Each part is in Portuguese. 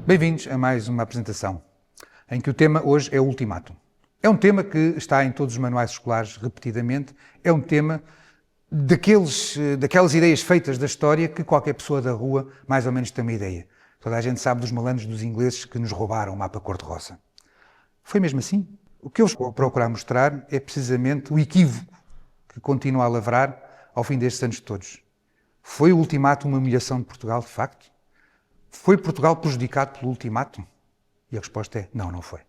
Bem-vindos a mais uma apresentação, em que o tema hoje é o ultimátum. É um tema que está em todos os manuais escolares repetidamente, é um tema daquelas ideias feitas da história que qualquer pessoa da rua mais ou menos tem uma ideia. Toda a gente sabe dos malandros dos ingleses que nos roubaram o mapa cor-de-rosa. Foi mesmo assim? O que eu vou procurar mostrar é precisamente o equívoco que continua a lavrar ao fim destes anos todos. Foi o ultimátum uma humilhação de Portugal, de facto? Foi Portugal prejudicado pelo ultimátum? E a resposta é, não foi.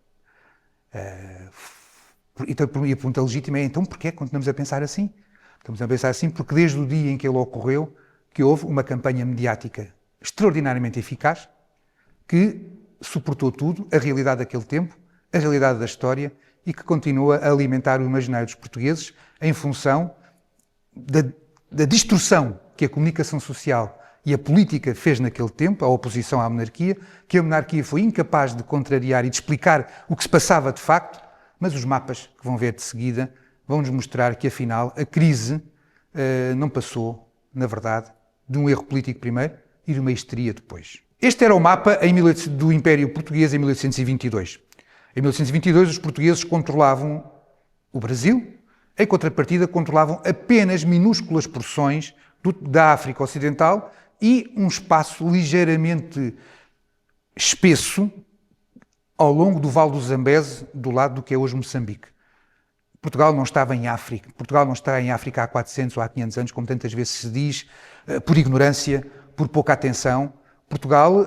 E a pergunta legítima é, então porquê continuamos a pensar assim? Estamos a pensar assim porque desde o dia em que ele ocorreu, que houve uma campanha mediática extraordinariamente eficaz, que suportou tudo, a realidade daquele tempo, a realidade da história, e que continua a alimentar o imaginário dos portugueses em função da distorção que a comunicação social e a política fez naquele tempo, a oposição à monarquia, que a monarquia foi incapaz de contrariar e de explicar o que se passava de facto, mas os mapas que vão ver de seguida vão-nos mostrar que, afinal, a crise não passou, na verdade, de um erro político primeiro e de uma histeria depois. Este era o mapa do Império Português em 1822. Em 1822, os portugueses controlavam o Brasil, em contrapartida, controlavam apenas minúsculas porções da África Ocidental e um espaço ligeiramente espesso ao longo do Vale do Zambeze, do lado do que é hoje Moçambique. Portugal não estava em África. Portugal não está em África há 400 ou há 500 anos, como tantas vezes se diz, por ignorância, por pouca atenção. Portugal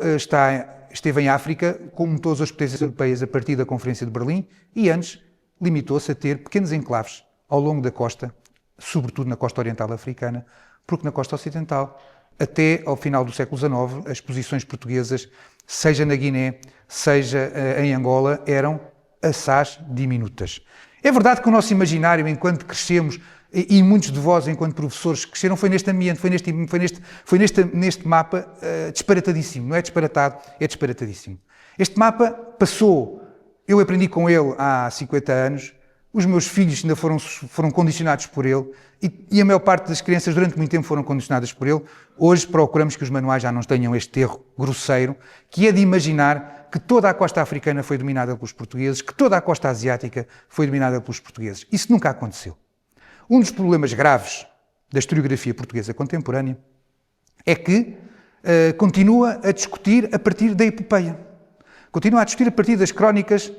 esteve em África, como todas as potências europeias, a partir da Conferência de Berlim, e antes limitou-se a ter pequenos enclaves ao longo da costa, sobretudo na costa oriental africana, porque na costa ocidental, até ao final do século XIX, as posições portuguesas, seja na Guiné, seja em Angola, eram assaz diminutas. É verdade que o nosso imaginário, enquanto crescemos, e muitos de vós, enquanto professores, cresceram, foi neste ambiente, foi neste mapa disparatadíssimo. Não é disparatado, é disparatadíssimo. Este mapa passou, eu aprendi com ele há 50 anos, os meus filhos ainda foram condicionados por ele e a maior parte das crianças durante muito tempo foram condicionadas por ele. Hoje procuramos que os manuais já não tenham este erro grosseiro, que é de imaginar que toda a costa africana foi dominada pelos portugueses, que toda a costa asiática foi dominada pelos portugueses. Isso nunca aconteceu. Um dos problemas graves da historiografia portuguesa contemporânea é que continua a discutir a partir da epopeia. Continua a discutir a partir das crónicas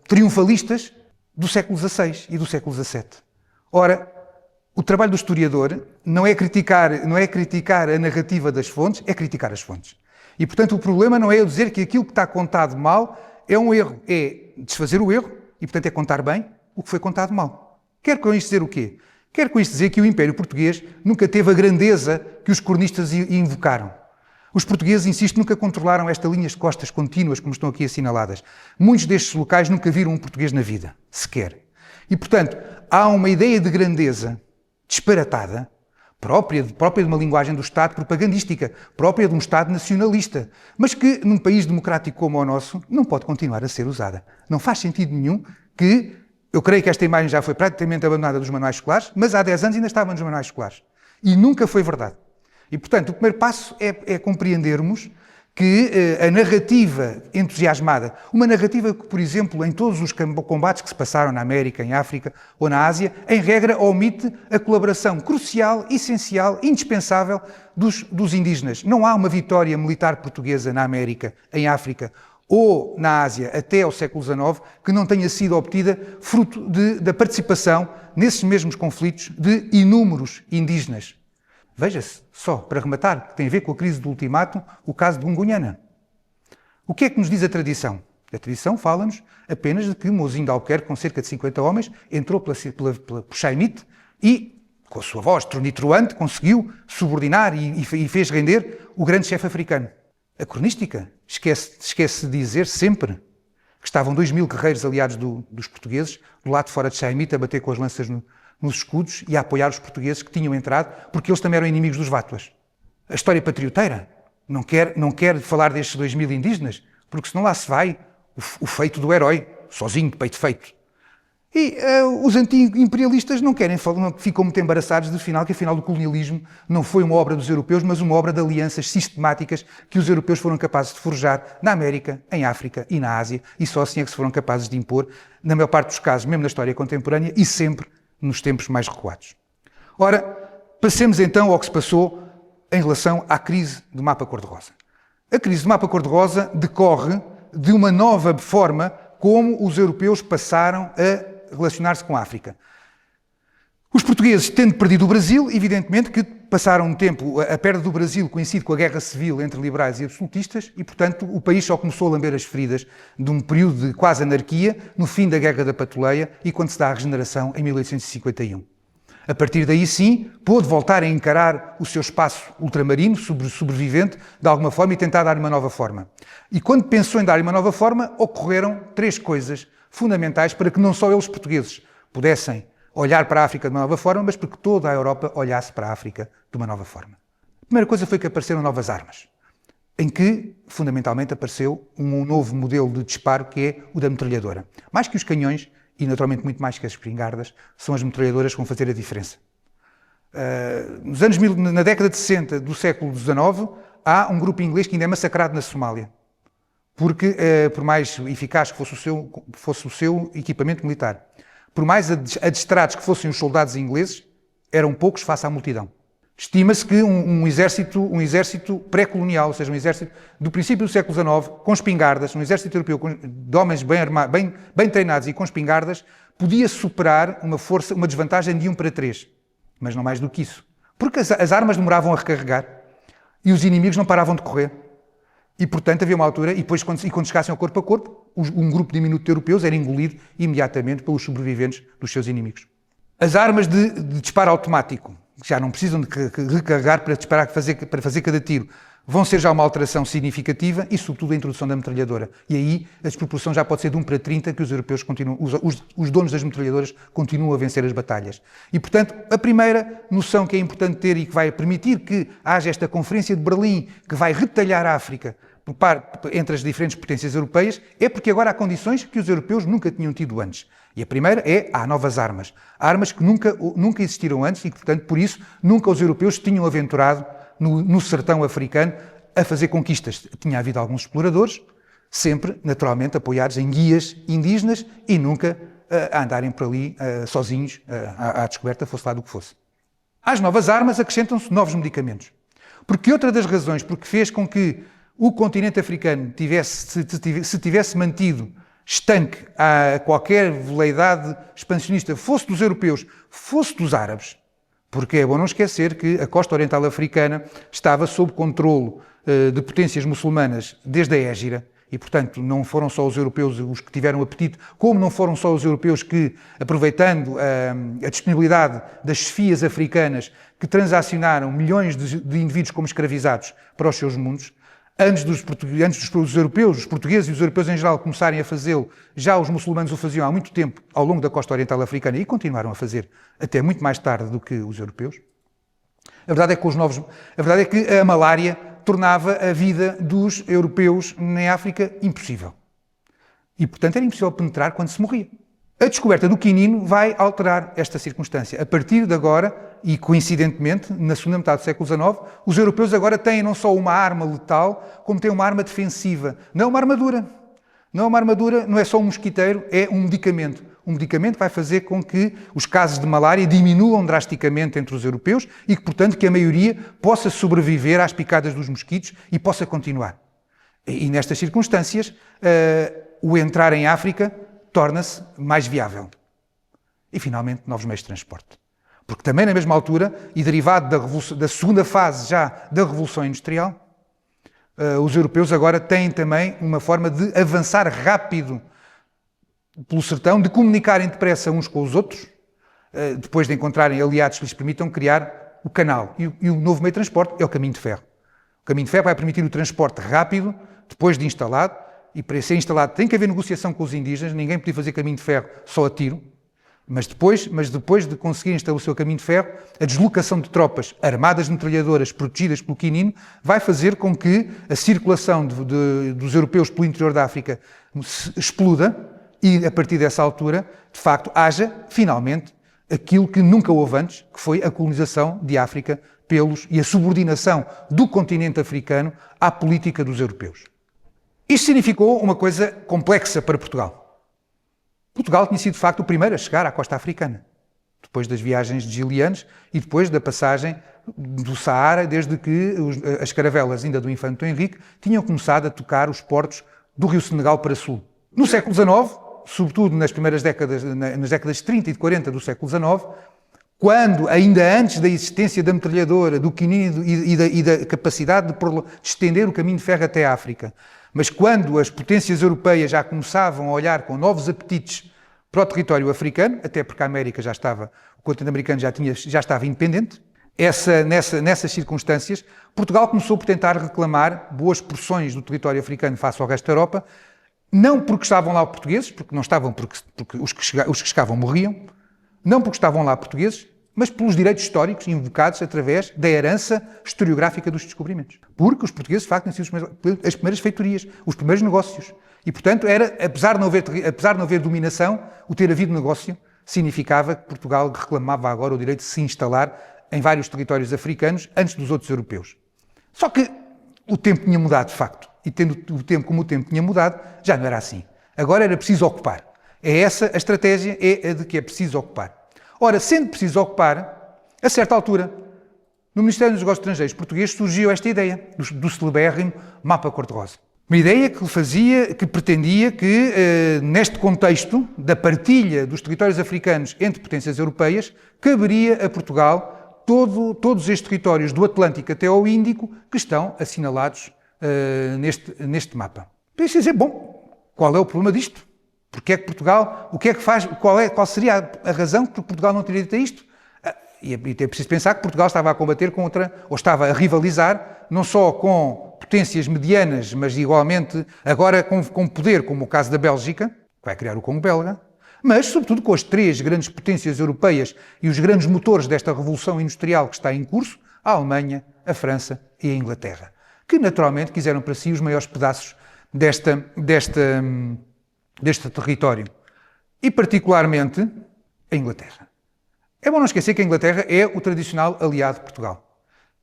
triunfalistas do século XVI e do século XVII. Ora, o trabalho do historiador não é criticar a narrativa das fontes, é criticar as fontes. E, portanto, o problema não é eu dizer que aquilo que está contado mal é um erro, é desfazer o erro e, portanto, é contar bem o que foi contado mal. Quero com isto dizer o quê? Quero com isto dizer que o Império Português nunca teve a grandeza que os cronistas invocaram. Os portugueses, insisto, nunca controlaram estas linhas de costas contínuas, como estão aqui assinaladas. Muitos destes locais nunca viram um português na vida, sequer. E, portanto, há uma ideia de grandeza disparatada, própria de uma linguagem do Estado propagandística, própria de um Estado nacionalista, mas que, num país democrático como o nosso, não pode continuar a ser usada. Não faz sentido nenhum que, eu creio que esta imagem já foi praticamente abandonada dos manuais escolares, mas há 10 anos ainda estava nos manuais escolares. E nunca foi verdade. E, portanto, o primeiro passo é compreendermos que a narrativa entusiasmada, uma narrativa que, por exemplo, em todos os combates que se passaram na América, em África ou na Ásia, em regra omite a colaboração crucial, essencial, indispensável dos indígenas. Não há uma vitória militar portuguesa na América, em África ou na Ásia até ao século XIX que não tenha sido obtida fruto da participação nesses mesmos conflitos de inúmeros indígenas. Veja-se, só para rematar, que tem a ver com a crise do ultimátum, o caso de Gungunhana. O que é que nos diz a tradição? A tradição fala-nos apenas de que Mozinho de Albuquerque, com cerca de 50 homens, entrou por Chaimite e, com a sua voz tronitroante, conseguiu subordinar e fez render o grande chefe africano. A cronística esquece de dizer sempre que estavam 2.000 guerreiros aliados dos portugueses do lado de fora de Chaimite a bater com as lanças nos escudos e a apoiar os portugueses que tinham entrado, porque eles também eram inimigos dos vátuas. A história patrioteira não quer falar destes 2.000 indígenas, porque senão lá se vai o feito do herói, sozinho, de peito feito. E os anti-imperialistas não ficam muito embaraçados que afinal o colonialismo não foi uma obra dos europeus, mas uma obra de alianças sistemáticas que os europeus foram capazes de forjar na América, em África e na Ásia, e só assim é que se foram capazes de impor, na maior parte dos casos, mesmo na história contemporânea, e sempre nos tempos mais recuados. Ora, passemos então ao que se passou em relação à crise do mapa cor-de-rosa. A crise do mapa cor-de-rosa decorre de uma nova forma como os europeus passaram a relacionar-se com a África. Os portugueses, tendo perdido o Brasil, evidentemente que passaram um tempo, a perda do Brasil coincide com a guerra civil entre liberais e absolutistas e, portanto, o país só começou a lamber as feridas de um período de quase anarquia no fim da Guerra da Patuleia e quando se dá a regeneração em 1851. A partir daí, sim, pôde voltar a encarar o seu espaço ultramarino, sobrevivente, de alguma forma, e tentar dar-lhe uma nova forma. E quando pensou em dar-lhe uma nova forma, ocorreram três coisas fundamentais para que não só eles, portugueses, pudessem olhar para a África de uma nova forma, mas para que toda a Europa olhasse para a África de uma nova forma. A primeira coisa foi que apareceram novas armas, em que, fundamentalmente, apareceu um novo modelo de disparo, que é o da metralhadora. Mais que os canhões, e naturalmente muito mais que as espingardas, são as metralhadoras que vão fazer a diferença. Na década de 60 do século XIX, há um grupo inglês que ainda é massacrado na Somália, porque, por mais eficaz que fosse o seu equipamento militar, por mais adestrados que fossem os soldados ingleses, eram poucos face à multidão. Estima-se que um exército pré-colonial, ou seja, um exército do princípio do século XIX, com espingardas, um exército europeu de homens bem treinados e com espingardas, podia superar uma desvantagem de 1 para 3. Mas não mais do que isso. Porque as armas demoravam a recarregar e os inimigos não paravam de correr. E, portanto, havia uma altura, e depois, quando chegassem ao corpo a corpo, um grupo diminuto de europeus era engolido imediatamente pelos sobreviventes dos seus inimigos. As armas de disparo automático, que já não precisam de recarregar para fazer cada tiro, vão ser já uma alteração significativa e, sobretudo, a introdução da metralhadora. E aí a desproporção já pode ser de 1 para 30, que os europeus continuam, os donos das metralhadoras continuam a vencer as batalhas. E, portanto, a primeira noção que é importante ter e que vai permitir que haja esta Conferência de Berlim, que vai retalhar a África entre as diferentes potências europeias, é porque agora há condições que os europeus nunca tinham tido antes. E a primeira há novas armas. Armas que nunca existiram antes e que, portanto, por isso, nunca os europeus tinham aventurado no sertão africano a fazer conquistas. Tinha havido alguns exploradores, sempre, naturalmente, apoiados em guias indígenas e nunca a andarem por ali sozinhos à descoberta, fosse lá do que fosse. Às novas armas acrescentam-se novos medicamentos. Porque outra das razões porque fez com que o continente africano se tivesse mantido estanque a qualquer veleidade expansionista, fosse dos europeus, fosse dos árabes, porque é bom não esquecer que a costa oriental africana estava sob controlo de potências muçulmanas desde a Égira, e, portanto, não foram só os europeus os que tiveram apetite, como não foram só os europeus que, aproveitando a disponibilidade das chefias africanas, que transacionaram milhões de indivíduos como escravizados para os seus mundos. Antes dos europeus, os portugueses e os europeus em geral começarem a fazê-lo, já os muçulmanos o faziam há muito tempo ao longo da costa oriental africana e continuaram a fazer até muito mais tarde do que os europeus. A verdade é que a malária tornava a vida dos europeus na África impossível. E, portanto, era impossível penetrar quando se morria. A descoberta do quinino vai alterar esta circunstância. A partir de agora, e coincidentemente, na segunda metade do século XIX, os europeus agora têm não só uma arma letal, como têm uma arma defensiva. Não é uma armadura. Não é uma armadura, não é só um mosquiteiro, é um medicamento. Um medicamento vai fazer com que os casos de malária diminuam drasticamente entre os europeus e que, portanto, que a maioria possa sobreviver às picadas dos mosquitos e possa continuar. E nestas circunstâncias, o entrar em África torna-se mais viável. E, finalmente, novos meios de transporte. Porque também na mesma altura, e derivado da segunda fase já da Revolução Industrial, os europeus agora têm também uma forma de avançar rápido pelo sertão, de comunicarem depressa uns com os outros, depois de encontrarem aliados que lhes permitam criar o canal. E o novo meio de transporte é o caminho de ferro. O caminho de ferro vai permitir o transporte rápido, depois de instalado, e para ser instalado tem que haver negociação com os indígenas, ninguém podia fazer caminho de ferro só a tiro, mas depois de conseguirem estabelecer o caminho de ferro, a deslocação de tropas armadas de metralhadoras protegidas pelo quinino vai fazer com que a circulação dos europeus pelo interior da África exploda e, a partir dessa altura, de facto, haja, finalmente, aquilo que nunca houve antes, que foi a colonização de África e a subordinação do continente africano à política dos europeus. Isto significou uma coisa complexa para Portugal. Portugal tinha sido, de facto, o primeiro a chegar à costa africana, depois das viagens de Gilianos e depois da passagem do Saara, desde que as caravelas ainda do Infante Dom Henrique tinham começado a tocar os portos do Rio Senegal para sul. No século XIX, sobretudo nas primeiras décadas, nas décadas de 30 e de 40 do século XIX, quando, ainda antes da existência da metralhadora, do quinino e da capacidade de estender o caminho de ferro até a África, mas quando as potências europeias já começavam a olhar com novos apetites para o território africano, até porque a América já estava, o continente americano já estava independente, nessas circunstâncias, Portugal começou por tentar reclamar boas porções do território africano face ao resto da Europa, não porque estavam lá portugueses, porque não estavam, porque os que chegavam morriam, não porque estavam lá portugueses, mas pelos direitos históricos invocados através da herança historiográfica dos descobrimentos. Porque os portugueses, de facto, tinham sido as primeiras feitorias, os primeiros negócios. E, portanto, apesar de não haver dominação, o ter havido negócio significava que Portugal reclamava agora o direito de se instalar em vários territórios africanos antes dos outros europeus. Só que o tempo tinha mudado, de facto. E tendo o tempo como o tempo tinha mudado, já não era assim. Agora era preciso ocupar. É essa a estratégia, é a de que é preciso ocupar. Ora, sendo preciso ocupar, a certa altura, no Ministério dos Negócios Estrangeiros português surgiu esta ideia do celebérrimo Mapa Cor-de-Rosa. Uma ideia que pretendia que, neste contexto da partilha dos territórios africanos entre potências europeias, caberia a Portugal todos estes territórios do Atlântico até ao Índico que estão assinalados neste mapa. Pensei dizer, bom, qual é o problema disto? Porque é que Portugal, o que é que faz, qual seria a razão que Portugal não teria dito isto? E é preciso pensar que Portugal estava a combater ou estava a rivalizar, não só com potências medianas, mas igualmente agora com poder, como o caso da Bélgica, que vai criar o Congo belga, mas sobretudo com as três grandes potências europeias e os grandes motores desta revolução industrial que está em curso, a Alemanha, a França e a Inglaterra, que naturalmente quiseram para si os maiores pedaços deste território, e particularmente a Inglaterra. É bom não esquecer que a Inglaterra é o tradicional aliado de Portugal.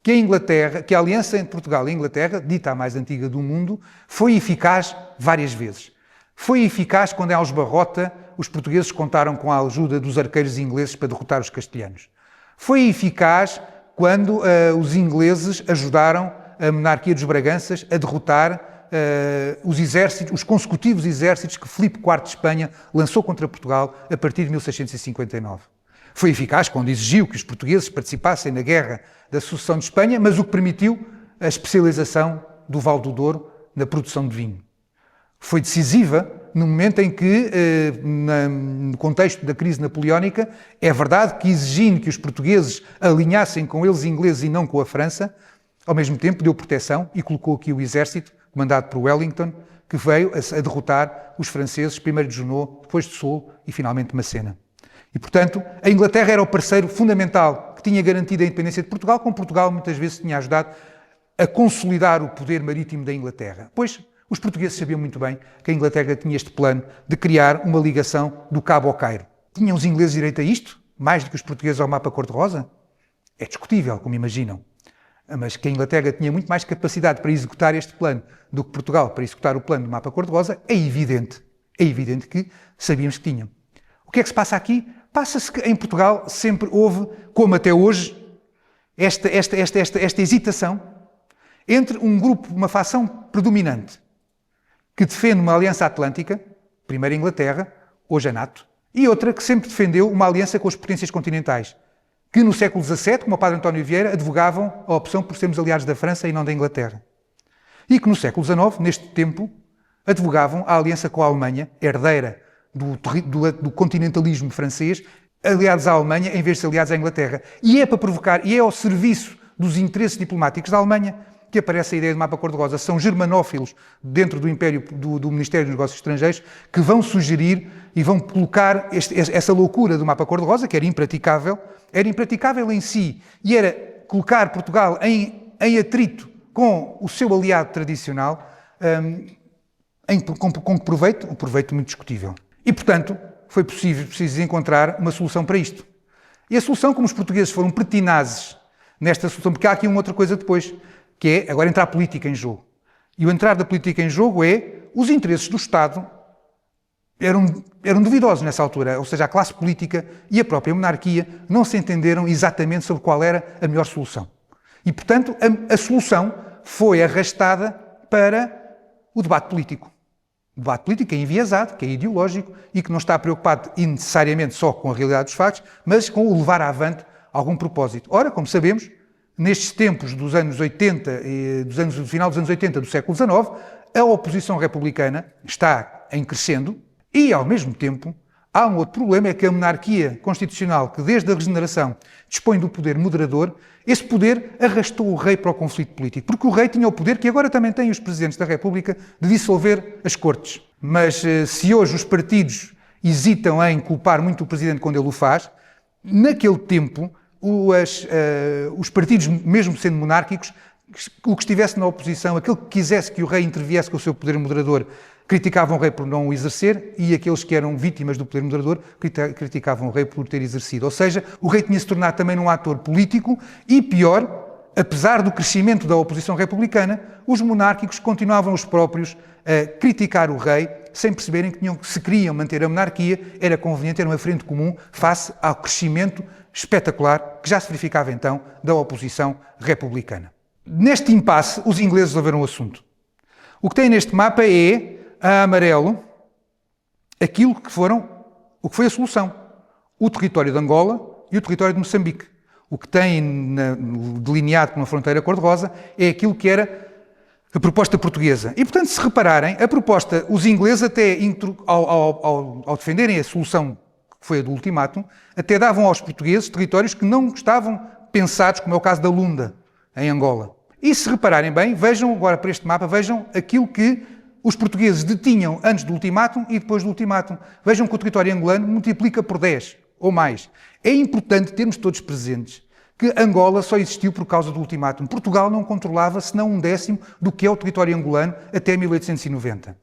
Que a aliança entre Portugal e a Inglaterra, dita a mais antiga do mundo, foi eficaz várias vezes. Foi eficaz quando em Aljubarrota os portugueses contaram com a ajuda dos arqueiros ingleses para derrotar os castelhanos. Foi eficaz quando os ingleses ajudaram a monarquia dos Braganças a derrotar os consecutivos exércitos que Filipe IV de Espanha lançou contra Portugal a partir de 1659. Foi eficaz quando exigiu que os portugueses participassem na Guerra da Sucessão de Espanha, mas o que permitiu a especialização do Val do Douro na produção de vinho. Foi decisiva no momento em que, no contexto da crise napoleónica, é verdade que exigindo que os portugueses alinhassem com eles ingleses e não com a França, ao mesmo tempo deu proteção e colocou aqui o exército, comandado por Wellington, que veio a derrotar os franceses, primeiro de Junot, depois de Soule e finalmente Massena. E, portanto, a Inglaterra era o parceiro fundamental que tinha garantido a independência de Portugal, como Portugal muitas vezes tinha ajudado a consolidar o poder marítimo da Inglaterra. Pois os portugueses sabiam muito bem que a Inglaterra tinha este plano de criar uma ligação do Cabo ao Cairo. Tinham os ingleses direito a isto? Mais do que os portugueses ao mapa cor-de-rosa? É discutível, como imaginam. Mas que a Inglaterra tinha muito mais capacidade para executar este plano do que Portugal para executar o plano do mapa cor-de-rosa, é evidente. É evidente que sabíamos que tinham. O que é que se passa aqui? Passa-se que em Portugal sempre houve, como até hoje, esta hesitação entre um grupo, uma facção predominante, que defende uma aliança atlântica, primeiro a Inglaterra, hoje a NATO, e outra que sempre defendeu uma aliança com as potências continentais, que no século XVII, como o padre António Vieira, advogavam a opção por sermos aliados da França e não da Inglaterra. E que no século XIX, neste tempo, advogavam a aliança com a Alemanha, herdeira do continentalismo francês, aliados à Alemanha em vez de ser aliados à Inglaterra. E é para provocar, e é ao serviço dos interesses diplomáticos da Alemanha que aparece a ideia de mapa cor-de-rosa. São germanófilos dentro do Império do Ministério dos Negócios Estrangeiros que vão sugerir e vão colocar essa loucura do mapa cor-de-rosa, que era impraticável em si, e era colocar Portugal em atrito com o seu aliado tradicional, com um proveito muito discutível. E, portanto, foi preciso encontrar uma solução para isto. E a solução, como os portugueses foram pertinazes nesta solução, porque há aqui uma outra coisa depois, que é agora entrar a política em jogo. E o entrar da política em jogo é os interesses do Estado eram duvidosos nessa altura, ou seja, a classe política e a própria monarquia não se entenderam exatamente sobre qual era a melhor solução. E, portanto, a solução foi arrastada para o debate político. O debate político é enviesado, que é ideológico e que não está preocupado necessariamente só com a realidade dos factos, mas com o levar avante algum propósito. Ora, como sabemos, nestes tempos dos anos 80, do final dos anos 80 do século XIX, a oposição republicana está em crescendo e, ao mesmo tempo, há um outro problema, é que a monarquia constitucional, que desde a regeneração dispõe do poder moderador, esse poder arrastou o rei para o conflito político, porque o rei tinha o poder, que agora também têm os presidentes da República, de dissolver as cortes. Mas se hoje os partidos hesitam em culpar muito o presidente quando ele o faz, naquele tempo os partidos, mesmo sendo monárquicos, o que estivesse na oposição, aquele que quisesse que o rei interviesse com o seu poder moderador, criticavam o rei por não o exercer, e aqueles que eram vítimas do poder moderador criticavam o rei por ter exercido. Ou seja, o rei tinha se tornado também num ator político e, pior, apesar do crescimento da oposição republicana, os monárquicos continuavam os próprios a criticar o rei, sem perceberem que se queriam manter a monarquia, era conveniente ter uma frente comum face ao crescimento espetacular que já se verificava então da oposição republicana. Neste impasse, os ingleses resolveram o assunto. O que tem neste mapa é, a amarelo, aquilo que foi a solução. O território de Angola e o território de Moçambique. O que tem delineado com uma fronteira cor-de-rosa é aquilo que era a proposta portuguesa. E, portanto, se repararem, a proposta, os ingleses até, ao defenderem a solução que foi a do ultimátum, até davam aos portugueses territórios que não estavam pensados, como é o caso da Lunda, em Angola. E se repararem bem, vejam agora para este mapa, vejam aquilo que os portugueses detinham antes do ultimátum e depois do ultimátum. Vejam que o território angolano multiplica por 10 ou mais. É importante termos todos presentes que Angola só existiu por causa do ultimátum. Portugal não controlava senão 1/10 do que é o território angolano até 1890.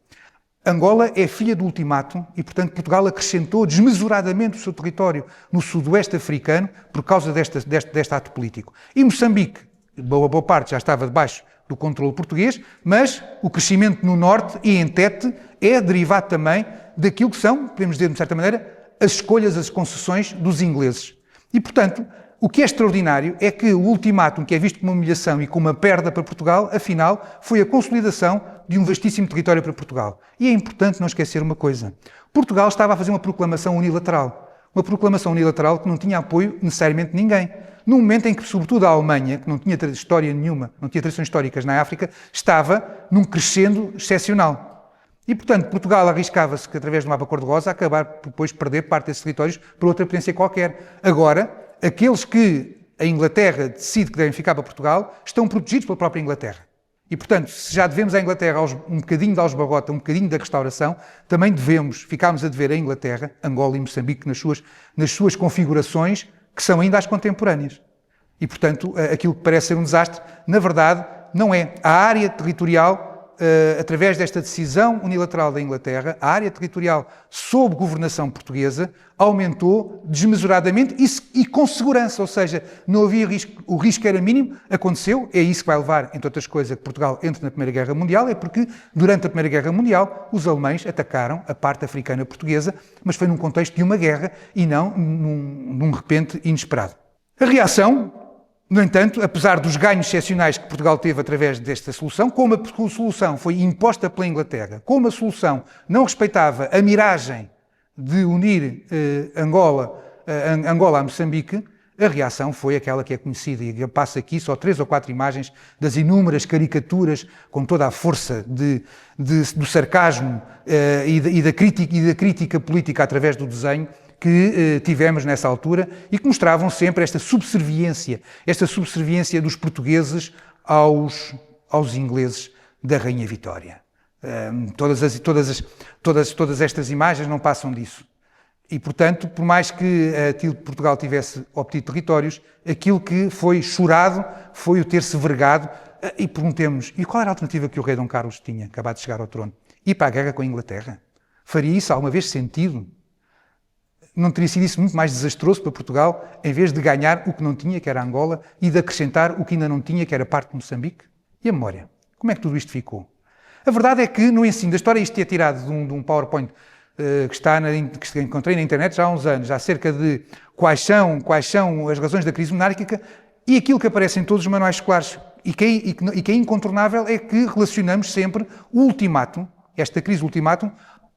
Angola é filha do ultimátum e, portanto, Portugal acrescentou desmesuradamente o seu território no sudoeste africano por causa deste ato político. E Moçambique, boa parte já estava debaixo do controle português, mas o crescimento no norte e em Tete é derivado também daquilo que são, podemos dizer de certa maneira, as escolhas, as concessões dos ingleses. E, portanto, o que é extraordinário é que o ultimátum, que é visto como uma humilhação e como uma perda para Portugal, afinal, foi a consolidação de um vastíssimo território para Portugal. E é importante não esquecer uma coisa. Portugal estava a fazer uma proclamação unilateral. Uma proclamação unilateral que não tinha apoio necessariamente de ninguém. No momento em que, sobretudo, a Alemanha, que não tinha história nenhuma, não tinha tradições históricas na África, estava num crescendo excepcional. E, portanto, Portugal arriscava-se que, através do mapa cor-de-rosa, acabar por depois perder parte desses territórios para outra potência qualquer. Agora, aqueles que a Inglaterra decide que devem ficar para Portugal estão protegidos pela própria Inglaterra. E, portanto, se já devemos à Inglaterra um bocadinho de algebarrota, um bocadinho da restauração, também ficámos a dever à Inglaterra, Angola e Moçambique, nas suas configurações, que são ainda as contemporâneas. E, portanto, aquilo que parece ser um desastre, na verdade, não é. A área territorial, através desta decisão unilateral da Inglaterra, a área territorial sob governação portuguesa aumentou desmesuradamente e com segurança, ou seja, não havia risco, o risco era mínimo, aconteceu, é isso que vai levar, entre outras coisas, a que Portugal entre na Primeira Guerra Mundial, é porque durante a Primeira Guerra Mundial os alemães atacaram a parte africana portuguesa, mas foi num contexto de uma guerra e não num repente inesperado. A reação, no entanto, apesar dos ganhos excepcionais que Portugal teve através desta solução, como a solução foi imposta pela Inglaterra, como a solução não respeitava a miragem de unir Angola a Moçambique, a reação foi aquela que é conhecida, e eu passo aqui só 3 ou 4 imagens das inúmeras caricaturas com toda a força do sarcasmo e da crítica política através do desenho que tivemos nessa altura e que mostravam sempre esta subserviência dos portugueses aos ingleses da Rainha Vitória. Todas estas imagens não passam disso. E, portanto, por mais que Portugal tivesse obtido territórios, aquilo que foi chorado foi o ter-se vergado. E perguntemos, e qual era a alternativa que o rei Dom Carlos tinha, acabado de chegar ao trono? Ir para a guerra com a Inglaterra? Faria isso alguma vez sentido? Não teria sido isso muito mais desastroso para Portugal, em vez de ganhar o que não tinha, que era Angola, e de acrescentar o que ainda não tinha, que era parte de Moçambique? E a memória? Como é que tudo isto ficou? A verdade é que no ensino da história, isto é tirado de um PowerPoint que encontrei na internet já há uns anos, acerca de quais são as razões da crise monárquica, e aquilo que aparece em todos os manuais escolares e que é incontornável é que relacionamos sempre o ultimátum, esta crise ultimátum,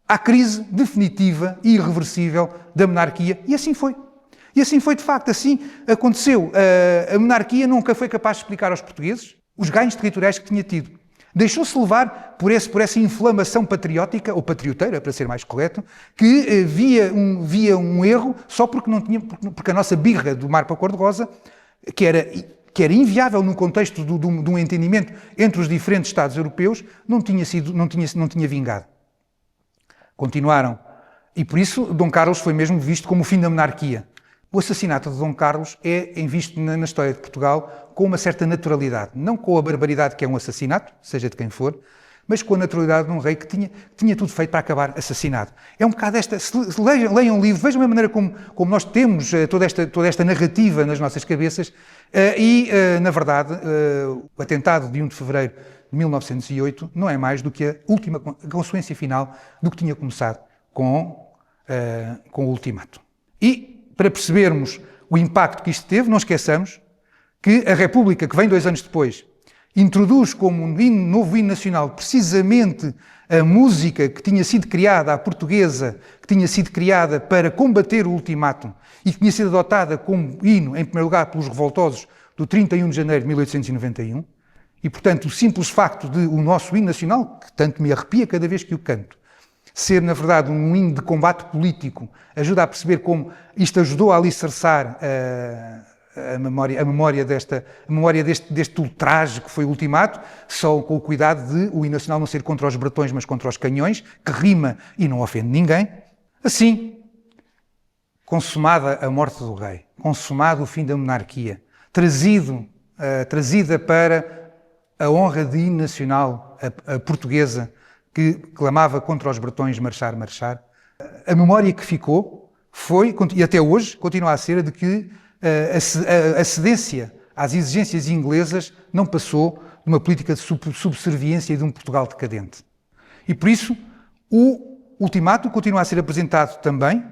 à crise definitiva e irreversível da monarquia. E assim foi. E assim foi de facto. Assim aconteceu. A monarquia nunca foi capaz de explicar aos portugueses os ganhos territoriais que tinha tido. Deixou-se levar por essa inflamação patriótica, ou patrioteira, para ser mais correto, que via um erro só porque a nossa birra do Mar para a Cor-de-Rosa, que era inviável no contexto de um entendimento entre os diferentes Estados europeus, não tinha vingado. Continuaram. E por isso Dom Carlos foi mesmo visto como o fim da monarquia. O assassinato de Dom Carlos é visto na história de Portugal com uma certa naturalidade. Não com a barbaridade que é um assassinato, seja de quem for, mas com a naturalidade de um rei que tinha tudo feito para acabar assassinado. É um bocado esta... Leiam o livro, vejam a maneira como nós temos toda esta narrativa nas nossas cabeças na verdade, o atentado de 1 de fevereiro de 1908 não é mais do que a última consequência final do que tinha começado com o ultimato. E, para percebermos o impacto que isto teve, não esqueçamos que a República, que vem 2 anos depois, introduz como novo hino nacional precisamente a música que tinha sido criada, a portuguesa, que tinha sido criada para combater o ultimatum e que tinha sido adotada como hino, em primeiro lugar, pelos revoltosos do 31 de janeiro de 1891. E, portanto, o simples facto de o nosso hino nacional, que tanto me arrepia cada vez que o canto, ser, na verdade, um hino de combate político, ajuda a perceber como isto ajudou a alicerçar a memória deste ultraje que foi o ultimato, só com o cuidado de o hino nacional não ser contra os bretões, mas contra os canhões, que rima e não ofende ninguém. Assim, consumada a morte do rei, consumado o fim da monarquia, trazida para a honra de hino nacional, a portuguesa, que clamava contra os bretões marchar, marchar. A memória que ficou foi, e até hoje, continua a ser a de que a cedência às exigências inglesas não passou de uma política de subserviência e de um Portugal decadente. E por isso, o ultimato continua a ser apresentado também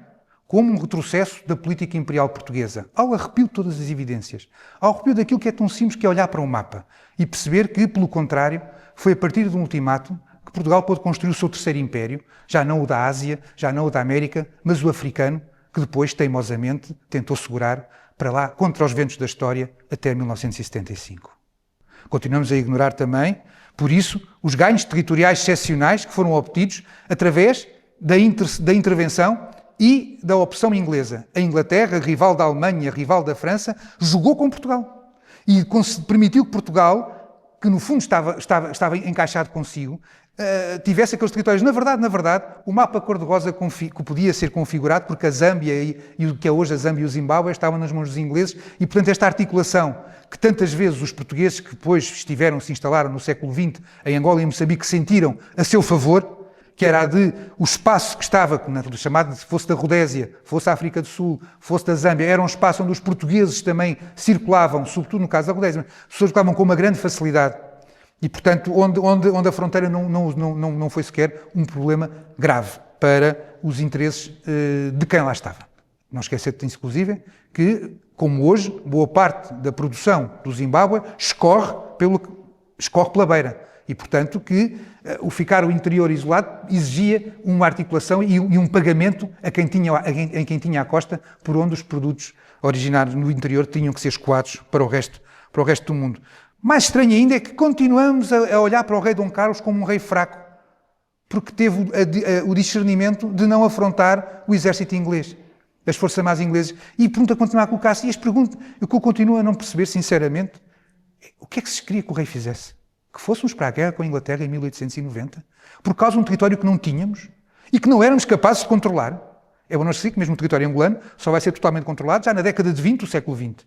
como um retrocesso da política imperial portuguesa, ao arrepio de todas as evidências, ao arrepio daquilo que é tão simples que é olhar para um mapa e perceber que, pelo contrário, foi a partir de um ultimato que Portugal pôde construir o seu terceiro império, já não o da Ásia, já não o da América, mas o africano, que depois, teimosamente, tentou segurar para lá, contra os ventos da história, até 1975. Continuamos a ignorar também, por isso, os ganhos territoriais excepcionais que foram obtidos através da intervenção e da opção inglesa. A Inglaterra, rival da Alemanha, rival da França, jogou com Portugal e permitiu que Portugal, que no fundo estava encaixado consigo, tivesse aqueles territórios. Na verdade, o mapa cor-de-rosa que podia ser configurado, porque a Zâmbia e o que é hoje a Zâmbia e o Zimbábue estavam nas mãos dos ingleses, e portanto esta articulação que tantas vezes os portugueses que depois se instalaram no século XX em Angola e em Moçambique sentiram a seu favor, que era a de o espaço que estava, chamado, fosse da Rodésia, fosse a África do Sul, fosse da Zâmbia, era um espaço onde os portugueses também circulavam, sobretudo no caso da Rodésia, circulavam com uma grande facilidade. E, portanto, onde a fronteira não foi sequer um problema grave para os interesses de quem lá estava. Não esquecer, inclusive, que, como hoje, boa parte da produção do Zimbábue escorre pela beira. E, portanto, que o ficar o interior isolado exigia uma articulação e um pagamento a quem tinha a costa, por onde os produtos originários no interior tinham que ser escoados para o resto do mundo. Mais estranho ainda é que continuamos a olhar para o rei Dom Carlos como um rei fraco, porque teve o discernimento de não afrontar o exército inglês, as forças armadas inglesas, e pergunta continuar a colocar-se. E as perguntas, o que eu continuo a não perceber, sinceramente, o que é que se queria que o rei fizesse? Que fôssemos para a guerra com a Inglaterra em 1890, por causa de um território que não tínhamos e que não éramos capazes de controlar. É bom não esquecer que mesmo o território angolano só vai ser totalmente controlado já na década de 20 do século XX.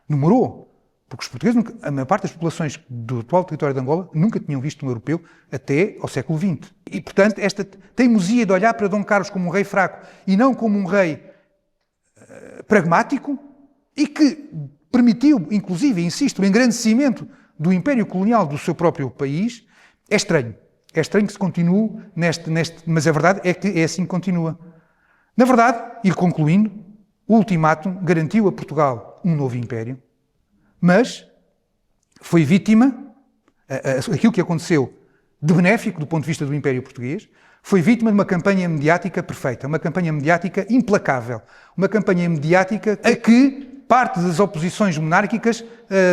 Demorou. Porque os portugueses, a maior parte das populações do atual território de Angola nunca tinham visto um europeu até ao século XX. E, portanto, esta teimosia de olhar para Dom Carlos como um rei fraco e não como um rei pragmático e que permitiu, inclusive, insisto, o engrandecimento do império colonial do seu próprio país, é estranho. É estranho que se continue mas a verdade é que é assim que continua. Na verdade, e concluindo, o ultimátum garantiu a Portugal um novo império, mas foi vítima, aquilo que aconteceu de benéfico do ponto de vista do Império Português, foi vítima de uma campanha mediática perfeita, uma campanha mediática implacável, uma campanha mediática a que parte das oposições monárquicas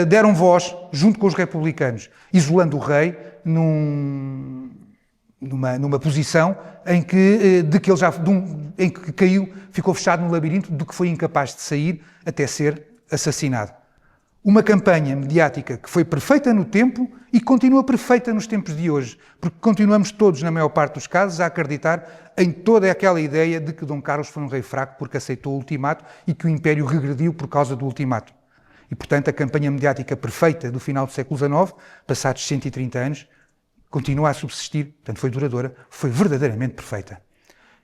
deram voz junto com os republicanos, isolando o rei numa posição em que caiu, ficou fechado no labirinto do que foi incapaz de sair até ser assassinado. Uma campanha mediática que foi perfeita no tempo e continua perfeita nos tempos de hoje, porque continuamos todos, na maior parte dos casos, a acreditar em toda aquela ideia de que Dom Carlos foi um rei fraco porque aceitou o ultimato e que o Império regrediu por causa do ultimato. E, portanto, a campanha mediática perfeita do final do século XIX, passados 130 anos, continua a subsistir, portanto foi duradoura, foi verdadeiramente perfeita.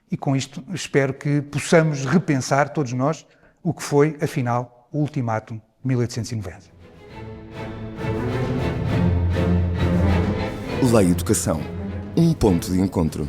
E com isto espero que possamos repensar, todos nós, o que foi, afinal, o ultimátum de 1890. Lei Educação, um ponto de encontro.